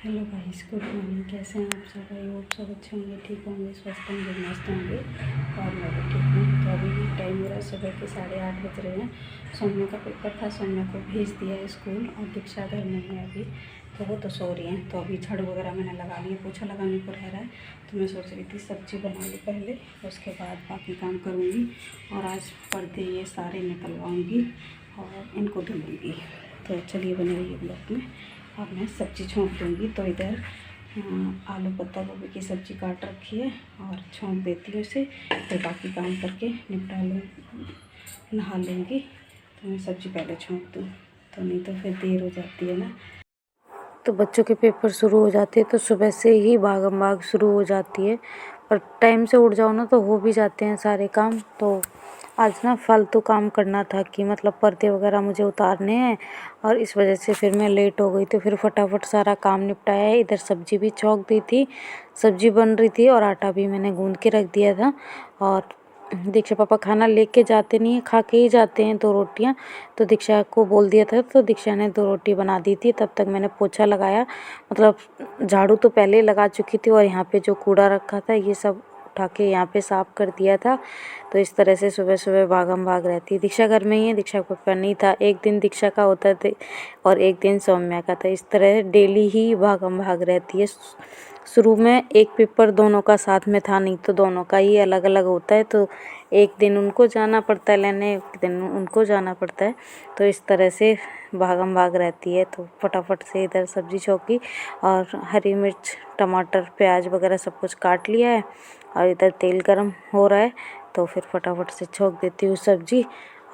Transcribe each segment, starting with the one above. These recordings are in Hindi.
Hello guys, good morning. कैसे हैं आप सब? आई होप सब अच्छे होंगे, ठीक होंगे, स्वस्थ होंगे, मस्त होंगे। और मैं भी ठीक हूँ। तो अभी टाइम मेरा सुबह के 8:30 बज रहे हैं। सौम्या का पेपर था, सौम्या को भेज दिया है स्कूल और दीक्षा घर में है अभी। तो वो तो सो रही हैं। तो अभी झाड़ू वगैरह मैंने लगा ली है, पोछा लगाने को रह रहा है। तो मैं सोच रही थी सब्ज़ी बना लूँ पहले, उसके बाद बाकी काम करूँगी। और आज पर्दे ये सारे निकलवाऊँगी और इनको धुलूँगी। तो चलिए बने रहिए ब्लॉग में। अब मैं सब्ज़ी छोंक दूँगी। तो इधर आलू पत्ता गोभी की सब्ज़ी काट रखी है और छोंक देती हूँ उसे। फिर बाकी काम करके निपटा लूँ, नहा लूँगी। तो मैं सब्ज़ी पहले छोंक दूँ, तो नहीं तो फिर देर हो जाती है ना। तो बच्चों के पेपर शुरू हो जाते हैं तो सुबह से ही भागम भाग शुरू हो जाती है। पर टाइम से उठ जाओ ना तो हो भी जाते हैं सारे काम। तो आज ना फालतू काम करना था कि मतलब पर्दे वगैरह मुझे उतारने हैं और इस वजह से फिर मैं लेट हो गई। तो फिर फटाफट सारा काम निपटाया है। इधर सब्ज़ी भी छौंक दी थी, सब्ज़ी बन रही थी और आटा भी मैंने गूँध के रख दिया था। और दीक्षा पापा खाना लेके जाते नहीं है, खा के ही जाते हैं 2 रोटियां। तो दीक्षा को बोल दिया था तो दीक्षा ने 2 रोटी बना दी थी। तब तक मैंने पोछा लगाया, मतलब झाड़ू तो पहले ही लगा चुकी थी और यहाँ पे जो कूड़ा रखा था ये सब उठा के यहाँ पे साफ़ कर दिया था। तो इस तरह से सुबह सुबह भागम भाग रहती है। दीक्षा घर में ही है, दीक्षा को पेपर नहीं था। एक दिन दीक्षा का होता था और एक दिन सौम्या का था। इस तरह डेली ही भागम भाग रहती है। शुरू में एक पेपर दोनों का साथ में था नहीं, तो दोनों का ही अलग अलग होता है। तो एक दिन उनको जाना पड़ता है लेने, एक दिन उनको जाना पड़ता है। तो इस तरह से भागम भाग रहती है। तो फटाफट से इधर सब्ज़ी छौंकी और हरी मिर्च, टमाटर, प्याज वगैरह सब कुछ काट लिया है और इधर तेल गरम हो रहा है। तो फिर फटाफट से छौंक देती हूँ सब्ज़ी।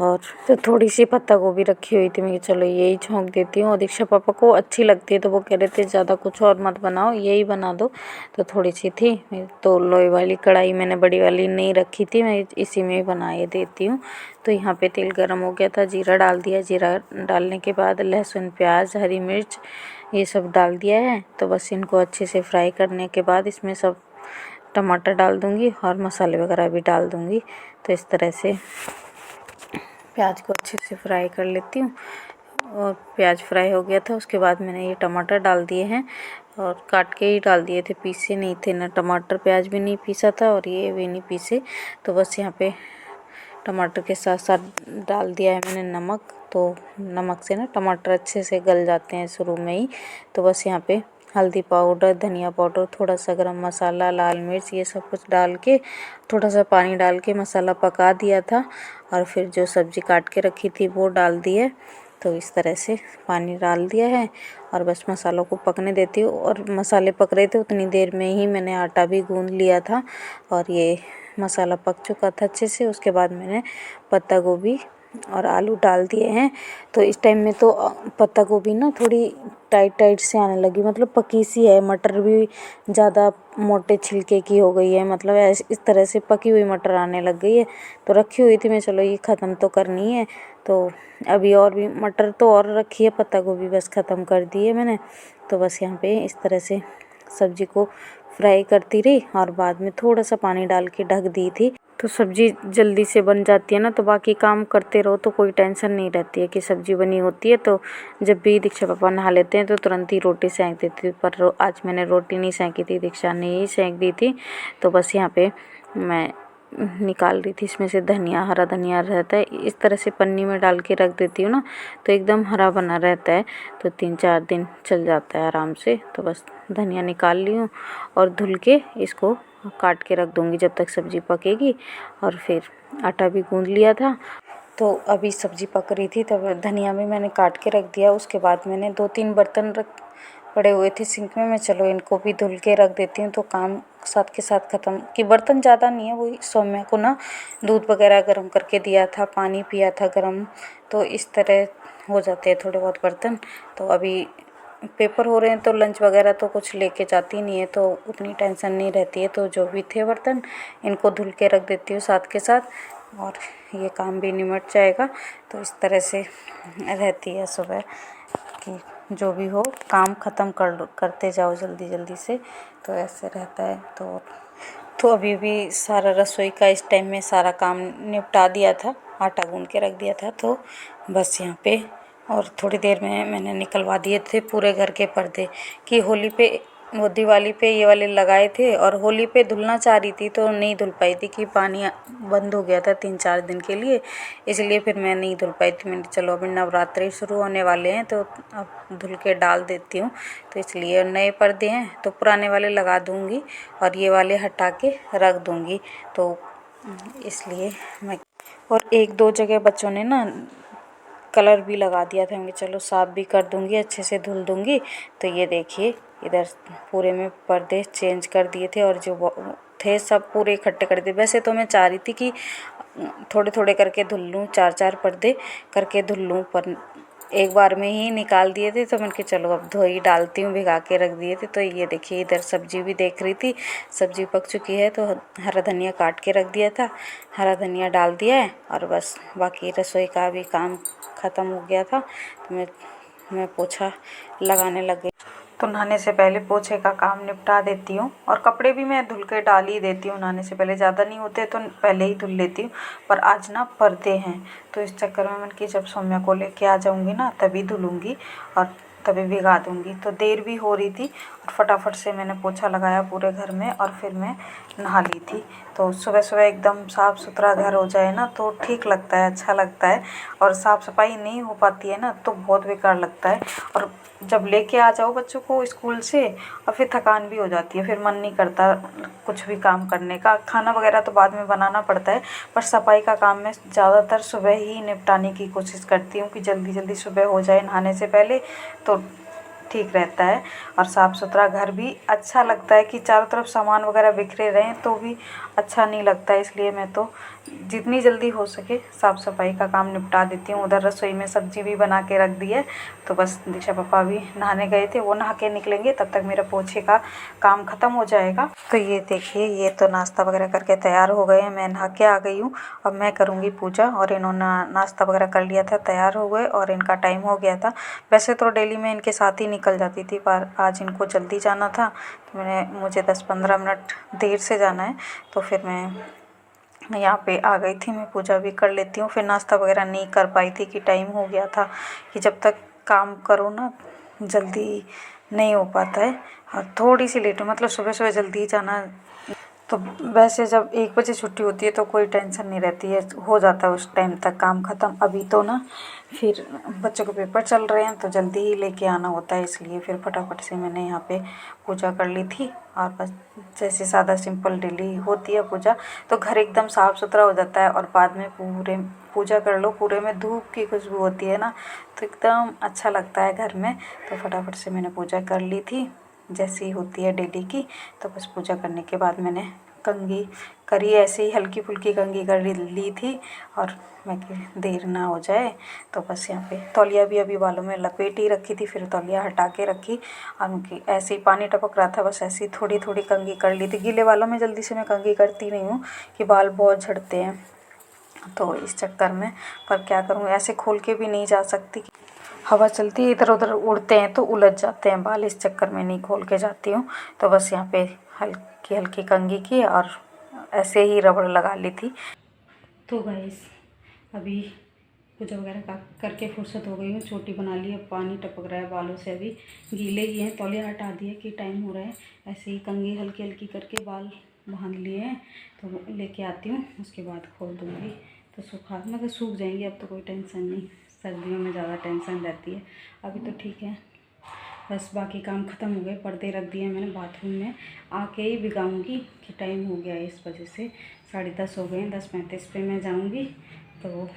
और तो थोड़ी सी पत्ता गोभी रखी हुई थी, मैं चलो यही छौंक देती हूँ। और दीक्षा पापा को अच्छी लगती है तो वो कह रहे थे ज़्यादा कुछ और मत बनाओ, यही बना दो। तो थोड़ी सी थी, तो लोई वाली कढ़ाई मैंने बड़ी वाली नहीं रखी थी, मैं इसी में ही बनाए देती हूँ। तो यहाँ पे तेल गरम हो गया था, जीरा डाल दिया। जीरा डालने के बाद लहसुन, प्याज, हरी मिर्च ये सब डाल दिया है। तो बस इनको अच्छे से फ्राई करने के बाद इसमें सब टमाटर डाल दूँगी और मसाले वगैरह भी डाल दूँगी। तो इस तरह से प्याज को अच्छे से फ्राई कर लेती हूँ। और प्याज फ्राई हो गया था, उसके बाद मैंने ये टमाटर डाल दिए हैं और काट के ही डाल दिए थे, पीसे नहीं थे ना। टमाटर प्याज भी नहीं पीसा था और ये भी नहीं पीसे। तो बस यहाँ पे टमाटर के साथ साथ डाल दिया है मैंने नमक। तो नमक से ना टमाटर अच्छे से गल जाते हैं शुरू में ही। तो बस यहाँ पे हल्दी पाउडर, धनिया पाउडर, थोड़ा सा गरम मसाला, लाल मिर्च ये सब कुछ डाल के थोड़ा सा पानी डाल के मसाला पका दिया था। और फिर जो सब्ज़ी काट के रखी थी वो डाल दी है। तो इस तरह से पानी डाल दिया है और बस मसालों को पकने देती हूँ। और मसाले पक रहे थे उतनी देर में ही मैंने आटा भी गूँध लिया था और ये मसाला पक चुका था अच्छे से। उसके बाद मैंने पत्ता गोभी और आलू डाल दिए हैं। तो इस टाइम में तो पत्ता गोभी ना थोड़ी टाइट टाइट से आने लगी, मतलब पकी सी है। मटर भी ज़्यादा मोटे छिलके की हो गई है, मतलब इस तरह से पकी हुई मटर आने लग गई है। तो रखी हुई थी मैं, चलो ये ख़त्म तो करनी है। तो अभी और भी मटर तो और रखी है, पत्ता गोभी बस ख़त्म कर दी है मैंने। तो बस यहाँ पे इस तरह से सब्ज़ी को फ्राई करती रही और बाद में थोड़ा सा पानी डाल के ढक दी थी। तो सब्ज़ी जल्दी से बन जाती है ना, तो बाकी काम करते रहो तो कोई टेंशन नहीं रहती है कि सब्ज़ी बनी होती है। तो जब भी दीक्षा पापा नहा लेते हैं तो तुरंत ही रोटी सेंक देती थी। पर आज मैंने रोटी नहीं सेंकी थी, दीक्षा ने ही सेंक दी थी। तो बस यहाँ पे मैं निकाल रही थी इसमें से धनिया, हरा धनिया रहता है, इस तरह से पन्नी में डाल के रख देती हूँ ना तो एकदम हरा बना रहता है। तो 3-4 दिन चल जाता है आराम से। तो बस धनिया निकाल ली हूँ और धुल के इसको काट के रख दूँगी जब तक सब्ज़ी पकेगी। और फिर आटा भी गूँध लिया था। तो अभी सब्ज़ी पक रही थी तब धनिया भी मैंने काट के रख दिया। उसके बाद मैंने 2-3 बर्तन पड़े हुए थे सिंक में, मैं चलो इनको भी धुल के रख देती हूँ तो काम साथ के साथ ख़त्म। कि बर्तन ज़्यादा नहीं है, वही सौम्या को ना दूध वगैरह गर्म करके दिया था, पानी पिया था गर्म, तो इस तरह हो जाते हैं थोड़े बहुत बर्तन। तो अभी पेपर हो रहे हैं तो लंच वगैरह तो कुछ लेके जाती नहीं है, तो उतनी टेंशन नहीं रहती है। तो जो भी थे बर्तन इनको धुल के रख देती हूँ साथ के साथ और ये काम भी निमट जाएगा। तो इस तरह से रहती है सुबह कि जो भी हो काम ख़त्म करते जाओ जल्दी जल्दी से, तो ऐसे रहता है। तो अभी भी सारा रसोई का इस टाइम में सारा काम निपटा दिया था, आटा गूँध के रख दिया था। तो बस यहाँ पे और थोड़ी देर में मैंने निकलवा दिए थे पूरे घर के पर्दे कि होली पे वो दिवाली पे ये वाले लगाए थे और होली पे धुलना चाह रही थी तो नहीं धुल पाई थी कि पानी बंद हो गया था 3-4 दिन के लिए, इसलिए फिर मैं नहीं धुल पाई थी। मैंने चलो अभी नवरात्रि शुरू होने वाले हैं तो अब धुल के डाल देती हूँ, तो इसलिए नए पर्दे हैं तो पुराने वाले लगा दूँगी और ये वाले हटा के रख दूँगी, तो इसलिए मैं और 1-2 जगह बच्चों ने ना कलर भी लगा दिया था। मैं चलो साफ़ भी कर दूँगी, अच्छे से धुल दूँगी। तो ये देखिए इधर पूरे में पर्दे चेंज कर दिए थे और जो थे सब पूरे इकट्ठे कर दिए। वैसे तो मैं चाह रही थी कि थोड़े थोड़े करके धुल लूँ, 4-4 पर्दे करके धुल लूँ, पर एक बार में ही निकाल दिए थे तो मैंने कहा चलो अब धो ही डालती हूँ, भिगा के रख दिए थे। तो ये देखिए इधर सब्जी भी देख रही थी, सब्जी पक चुकी है तो हरा धनिया काट के रख दिया था, हरा धनिया डाल दिया है और बस बाकी रसोई का भी काम ख़त्म हो गया था। तो मैं पोछा लगाने लग गई। तो नहाने से पहले पोछे का काम निपटा देती हूँ और कपड़े भी मैं धुल के डाल ही देती हूँ। नहाने से पहले ज़्यादा नहीं होते तो पहले ही धुल लेती हूँ, पर आज ना पर्दे हैं तो इस चक्कर में मैंने कि जब सौम्या को लेके आ जाऊँगी ना तभी धुलूँगी और तभी भिगा दूँगी। तो देर भी हो रही थी और फटाफट से मैंने पोछा लगाया पूरे घर में और फिर मैं नहा ली थी। तो सुबह सुबह एकदम साफ़ सुथरा घर हो जाए ना तो ठीक लगता है, अच्छा लगता है, और साफ़ सफाई नहीं हो पाती है ना तो बहुत बेकार लगता है। और जब लेके आ जाओ बच्चों को स्कूल से और फिर थकान भी हो जाती है, फिर मन नहीं करता कुछ भी काम करने का। खाना वगैरह तो बाद में बनाना पड़ता है, पर सफाई का काम मैं ज़्यादातर सुबह ही निपटाने की कोशिश करती हूँ कि जल्दी जल्दी सुबह हो जाए नहाने से पहले, तो ठीक रहता है और साफ़ सुथरा घर भी अच्छा लगता है। कि चारों तरफ सामान वगैरह बिखरे रहें तो भी अच्छा नहीं लगता है, इसलिए मैं तो जितनी जल्दी हो सके साफ़ सफाई का काम निपटा देती हूँ। उधर रसोई में सब्जी भी बना के रख दी है, तो बस दीक्षा पापा भी नहाने गए थे, वो नहा के निकलेंगे तब तक मेरा पोछे का काम ख़त्म हो जाएगा। तो ये देखिए ये तो नाश्ता वगैरह करके तैयार हो गए हैं, मैं नहा के आ गई हूँ। अब मैं करूँगी पूजा और इन्होंने नाश्ता वगैरह कर लिया था, तैयार हो गए और इनका टाइम हो गया था। वैसे तो डेली मैं इनके साथ ही निकल जाती थी, पर आज इनको जल्दी जाना था तो मुझे 10-15 मिनट देर से जाना है, तो फिर मैं यहाँ पे आ गई थी। मैं पूजा भी कर लेती हूँ, फिर नाश्ता वगैरह नहीं कर पाई थी कि टाइम हो गया था कि जब तक काम करो ना जल्दी नहीं हो पाता है और थोड़ी सी लेट हो, मतलब सुबह सुबह जल्दी ही जाना। तो वैसे जब 1 बजे छुट्टी होती है तो कोई टेंशन नहीं रहती है, हो जाता है उस टाइम तक काम ख़त्म। अभी तो ना फिर बच्चों के पेपर चल रहे हैं तो जल्दी ही लेके आना होता है, इसलिए फिर फटाफट से मैंने यहाँ पे पूजा कर ली थी। और बस जैसे सादा सिंपल डेली होती है पूजा, तो घर एकदम साफ़ सुथरा हो जाता है और बाद में पूरे पूजा कर लो, पूरे में धूप की खुशबू होती है ना तो एकदम अच्छा लगता है घर में। तो फटाफट से मैंने पूजा कर ली थी जैसी होती है डेली की। तो बस पूजा करने के बाद मैंने कंघी करी, ऐसे ही हल्की फुल्की कंघी कर ली थी और मैं कि देर ना हो जाए। तो बस यहाँ पे तौलिया भी अभी बालों में लपेट ही रखी थी, फिर तौलिया हटा के रखी और उनकी ऐसे ही पानी टपक रहा था, बस ऐसे ही थोड़ी थोड़ी कंघी कर ली थी। गीले बालों में जल्दी से मैं कंघी करती नहीं हूँ कि बाल बहुत झड़ते हैं, तो इस चक्कर में। पर क्या करूँ, ऐसे खोल के भी नहीं जा सकती, हवा चलती है इधर उधर उड़ते हैं तो उलझ जाते हैं बाल, इस चक्कर में नहीं खोल के जाती हूँ। तो बस यहाँ पे हल्की हल्की कंघी की और ऐसे ही रबड़ लगा ली थी। तो गाइस अभी पूजा वगैरह करके फुर्सत हो गई हूँ, चोटी बना ली, अब पानी टपक रहा है बालों से, अभी गीले ही हैं। तौलिया हटा दिए कि टाइम हो रहा है, ऐसे ही कंघी हल्की हल्की करके बाल बांध लिए हैं। तो लेके आती हूँ, उसके बाद खोल दूँगी तो मतलब सूख जाएंगे। अब तो कोई टेंशन नहीं, सर्दियों में ज़्यादा टेंशन रहती है, अभी तो ठीक है। बस बाकी काम ख़त्म हो गए, पर्दे रख दिए मैंने बाथरूम में, आके ही भिगाऊँगी कि टाइम हो गया है, इस वजह से 10:30 हो गए हैं। 10:35 पे मैं जाऊँगी, तो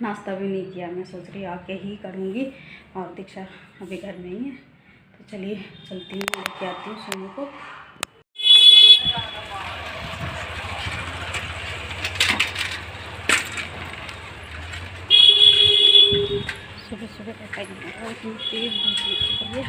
नाश्ता भी नहीं किया, मैं सोच रही आके ही करूँगी। और दीक्षा अभी घर में ही है, तो चलिए चलती हूँ, लेके आती हूँ सोनू को। सुबह सुबह तेज़ धूप निकल रही है।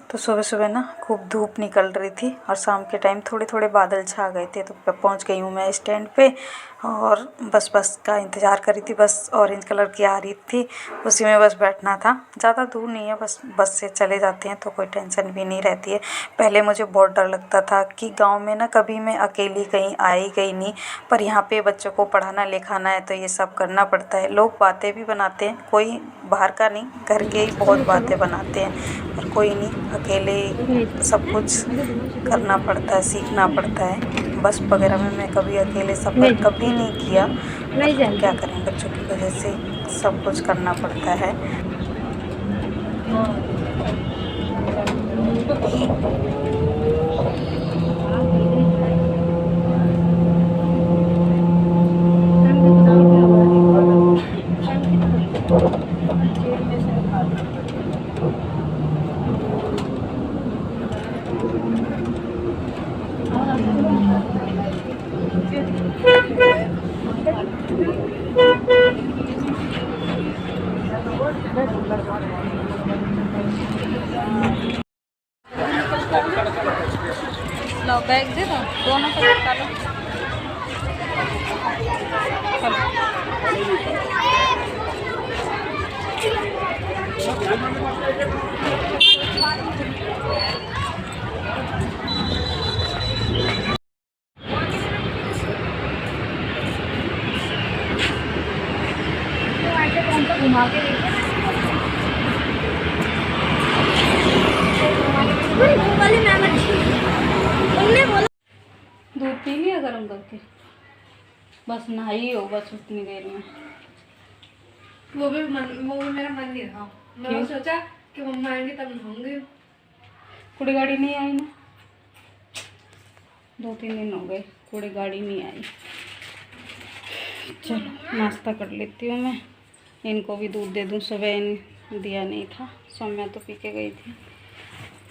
तो तो सुबह सुबह ना खूब धूप निकल रही थी और शाम के टाइम थोड़े थोड़े बादल छा गए थे। तो पहुंच गई हूँ मैं स्टैंड पे और बस का इंतज़ार कर रही थी। बस ऑरेंज कलर की आ रही थी, उसी में बस बैठना था। ज़्यादा दूर नहीं है, बस से चले जाते हैं तो कोई टेंशन भी नहीं रहती है। पहले मुझे बहुत डर लगता था कि गाँव में ना कभी मैं अकेली कहीं आई गई नहीं, पर यहाँ पे बच्चों को पढ़ाना लिखाना है तो ये सब करना पड़ता है। लोग बातें भी बनाते हैं, कोई बाहर का नहीं, घर के ही बहुत बातें बनाते हैं, पर कोई नहीं, अकेले सब कुछ करना पड़ता है, सीखना पड़ता है। बस वगैरह में मैं कभी अकेले सफ़र कभी नहीं किया, पर क्या करें, बच्चों की वजह से सब कुछ करना पड़ता है। लो बैग दे दो, दोनों को चिपका लो। घुमा के दूध पी लिया गर्म करके, बस नहाई हो बस उतनी देर में। वो भी मेरा मन नहीं था। मैंने सोचा कि मम्मा आएंगे तब नहाऊंगी। कुड़ी गाड़ी नहीं आई ना, 2-3 दिन हो गए कुड़ी गाड़ी नहीं आई। चलो नाश्ता कर लेती हूँ मैं, इनको भी दूध दे दूँ। सुबह दिया नहीं था, सौम्या तो पी के गई थी।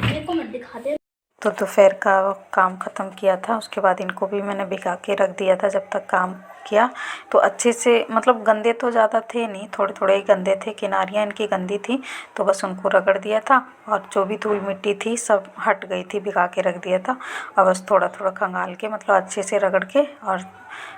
मेरे को मत दिखा दे। तो दोपहर का काम ख़त्म किया था, उसके बाद इनको भी मैंने भिगा के रख दिया था। जब तक काम किया तो अच्छे से, मतलब गंदे तो ज़्यादा थे नहीं, थोड़े थोड़े ही गंदे थे, किनारियाँ इनकी गंदी थी, तो बस उनको रगड़ दिया था और जो भी धूल मिट्टी थी सब हट गई थी, भिगा के रख दिया था। और बस थोड़ा थोड़ा खंगाल के, मतलब अच्छे से रगड़ के और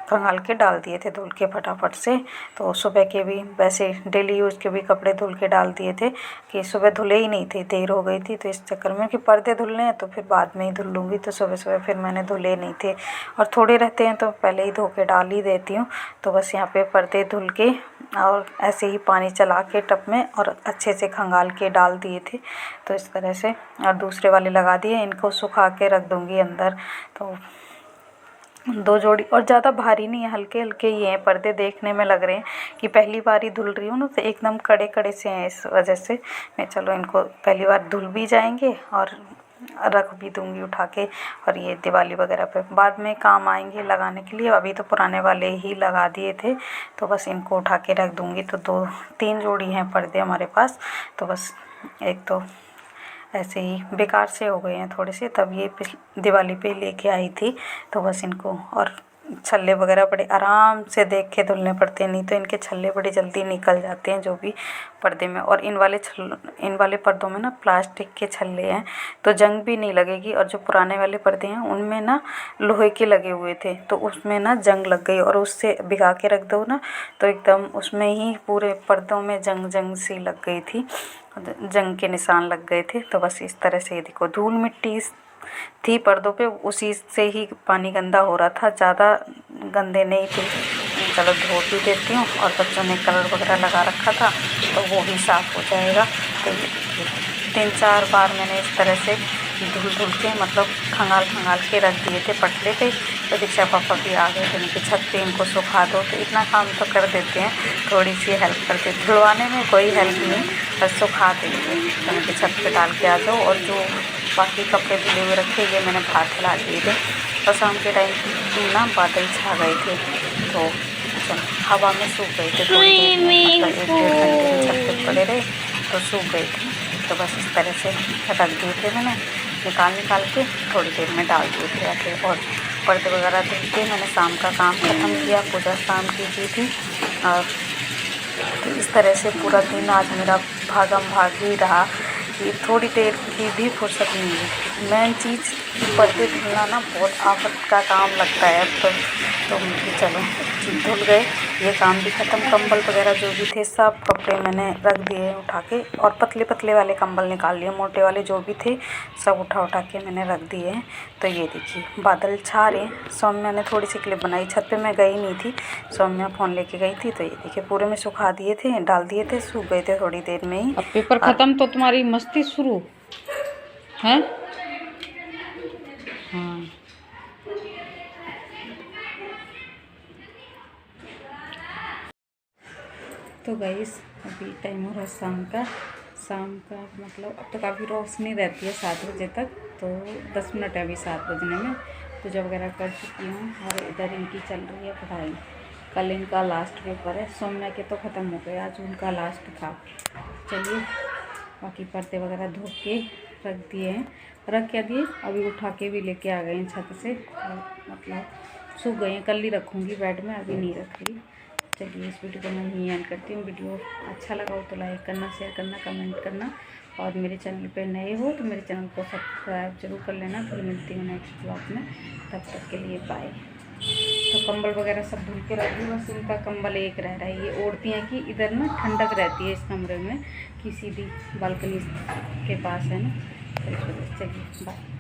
खंगाल के डाल दिए थे धुल के फटाफट से। तो सुबह के भी वैसे डेली यूज़ के भी कपड़े धुल के डाल दिए थे कि सुबह धुले ही नहीं थे, देर हो गई थी, तो इस चक्कर में कि पर्दे धुलने हैं तो फिर बाद में ही धुल लूँगी, तो सुबह सुबह फिर मैंने धुले नहीं थे। और थोड़े रहते हैं तो पहले ही धो के डाल ही देती हूँ। तो बस यहाँ पे पर्दे धुल के और ऐसे ही पानी चला के टब में और अच्छे से खंगाल के डाल दिए थे, तो इस तरह से। और दूसरे वाले लगा दिए, इनको सुखा के रख दूँगी अंदर। तो 2 जोड़ी, और ज़्यादा भारी नहीं है, हल्के हल्के ही हैं पर्दे, देखने में लग रहे हैं कि पहली बार ही धुल रही हूँ ना, तो एकदम कड़े कड़े से हैं, इस वजह से मैं चलो इनको पहली बार धुल भी जाएंगे और रख भी दूँगी उठा के। और ये दिवाली वगैरह पे बाद में काम आएंगे लगाने के लिए, अभी तो पुराने वाले ही लगा दिए थे, तो बस इनको उठा के रख दूँगी। तो 2-3 जोड़ी हैं पर्दे हमारे पास, तो बस एक तो ऐसे ही बेकार से हो गए हैं थोड़े से, तब ये दिवाली पे लेके आई थी। तो बस इनको, और छल्ले वगैरह बड़े आराम से देख के धुलने पड़ते हैं, नहीं तो इनके छल्ले बड़ी जल्दी निकल जाते हैं जो भी पर्दे में। और इन वाले पर्दों में ना प्लास्टिक के छल्ले हैं, तो जंग भी नहीं लगेगी। और जो पुराने वाले पर्दे हैं उनमें ना लोहे के लगे हुए थे, तो उसमें ना जंग लग गई, और उससे भिगा के रख दो ना तो एकदम उसमें ही पूरे पर्दों में जंग सी लग गई थी, जंग के निशान लग गए थे। तो बस इस तरह से देखो, धूल मिट्टी थी पर्दों पे, उसी से ही पानी गंदा हो रहा था, ज़्यादा गंदे नहीं थे। चलो धो भी देती हूँ, और बच्चों ने कलर वगैरह लगा रखा था तो वो भी साफ़ हो जाएगा। तो 3-4 बार मैंने इस तरह से धुल के, मतलब खंगाल के रख दिए थे पटले पे। तो दीक्षा पापा भी आ गए थे, उनकी छत पे इनको सुखा दो, तो इतना काम तो कर देते हैं, थोड़ी सी हेल्प करते। धुलवाने में कोई हेल्प नहीं, बस सुखा देंगे, तो उनकी छत पे डाल के आ जाओ। और जो बाकी कपड़े धुले हुए रखे ये मैंने बाहर फैला दिए थे, और शाम के टाइम ना बादल छा गए थे, तो हवा में सूख गए थे, थोड़ी देर में, मतलब 1-1.5 घंटे छत पे पड़े रहे तो सूख गए थे। तो बस इस तरह से रख दिए थे, मैंने निकाल के थोड़ी देर में डाल दिए थे आके। और पर्दे वगैरह धुल के मैंने शाम का काम ख़त्म किया, पूजा शाम की थी। और तो इस तरह से पूरा दिन आज मेरा भागम भाग ही रहा कि थोड़ी देर की भी फुर्सत नहीं है। मेन चीज़ पर्दे धुलना ना बहुत आफत का काम लगता है अब तो चलो धुल गए, ये काम भी ख़त्म। कंबल वगैरह जो भी थे सब कपड़े मैंने रख दिए उठा के, और पतले पतले वाले कंबल निकाल लिए, मोटे वाले जो भी थे सब उठा के मैंने रख दिए हैं। तो ये देखिए बादल छा रहे हैं। सौम्या ने थोड़ी सी क्लिप बनाई, छत पे मैं गई नहीं थी, सौम्या फ़ोन लेके गई थी। तो ये देखिए पूरे में सुखा दिए थे, डाल दिए थे, सूख गए थे थोड़ी देर में ही। अब पेपर ख़त्म तो तुम्हारी मस्ती शुरू है। हाँ तो गाइस अभी टाइम हो रहा है शाम का मतलब अब तो काफ़ी रोशनी रहती है 7 बजे तक। तो 10 मिनट है अभी 7 बजने में। पूजा वगैरह कर चुकी हूँ और इधर इनकी चल रही है पढ़ाई। कल इनका लास्ट पेपर है, सौम्या के तो ख़त्म हो गए, आज उनका लास्ट था। चलिए बाकी पर्दे वगैरह धो के रख दिए हैं, रख क्या दिए अभी उठा के भी लेके आ गए हैं छत से। मतलब सूख गए हैं, कल ही रखूँगी बेड में, अभी नहीं रख रही। चलिए इस वीडियो को मैं यहीं एंड करती हूँ। वीडियो अच्छा लगा हो तो लाइक करना, शेयर करना, कमेंट करना, और मेरे चैनल पे नए हो तो मेरे चैनल को सब्सक्राइब जरूर कर लेना। फिर मिलती हूँ नेक्स्ट ब्लॉग में, तब तक के लिए बाय। तो कंबल वगैरह सब धुल के रख दी, बस इनका कंबल एक रह रहा है। ये ओढ़ती हैं कि इधर ना ठंडक रहती है इस कमरे में, कि सीधी बालकनी के पास है ना, तो इस वजह से। चलिए बाय।